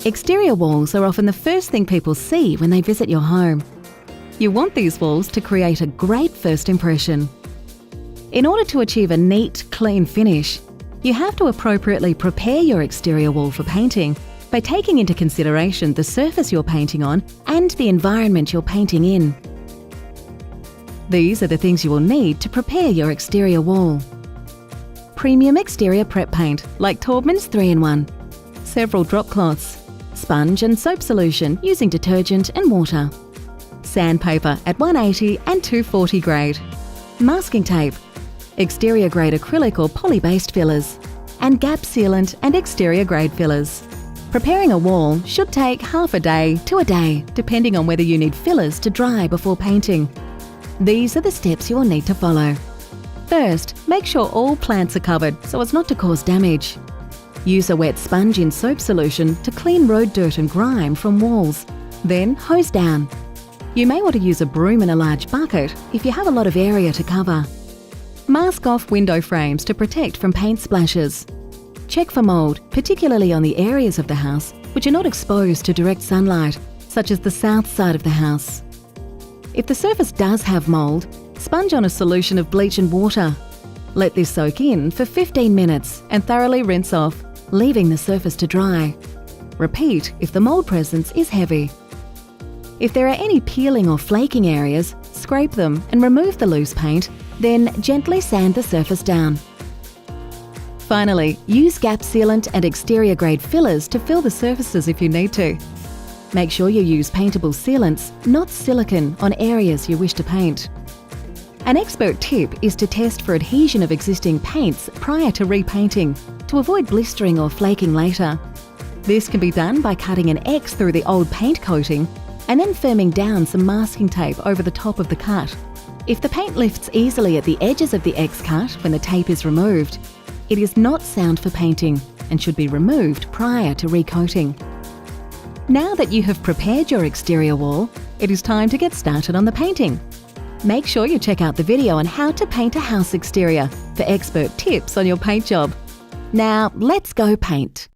Exterior walls are often the first thing people see when they visit your home. You want these walls to create a great first impression. In order to achieve a neat, clean finish, you have to appropriately prepare your exterior wall for painting by taking into consideration the surface you're painting on and the environment you're painting in. These are the things you will need to prepare your exterior wall. Premium exterior prep paint like Taubman's 3-in-1, several drop cloths, sponge and soap solution using detergent and water, sandpaper at 180 and 240 grade, masking tape, exterior grade acrylic or poly-based fillers, and gap sealant and exterior grade fillers. Preparing a wall should take half a day to a day, depending on whether you need fillers to dry before painting. These are the steps you will need to follow. First, make sure all plants are covered so as not to cause damage. Use a wet sponge in soap solution to clean road dirt and grime from walls. Then hose down. You may want to use a broom in a large bucket if you have a lot of area to cover. Mask off window frames to protect from paint splashes. Check for mould, particularly on the areas of the house which are not exposed to direct sunlight, such as the south side of the house. If the surface does have mould, sponge on a solution of bleach and water. Let this soak in for 15 minutes and thoroughly rinse off, leaving the surface to dry. Repeat if the mould presence is heavy. If there are any peeling or flaking areas, scrape them and remove the loose paint, then gently sand the surface down. Finally, use gap sealant and exterior grade fillers to fill the surfaces if you need to. Make sure you use paintable sealants, not silicone, on areas you wish to paint. An expert tip is to test for adhesion of existing paints prior to repainting to avoid blistering or flaking later. This can be done by cutting an X through the old paint coating and then firming down some masking tape over the top of the cut. If the paint lifts easily at the edges of the X cut when the tape is removed, it is not sound for painting and should be removed prior to recoating. Now that you have prepared your exterior wall, it is time to get started on the painting. Make sure you check out the video on how to paint a house exterior for expert tips on your paint job. Now, let's go paint.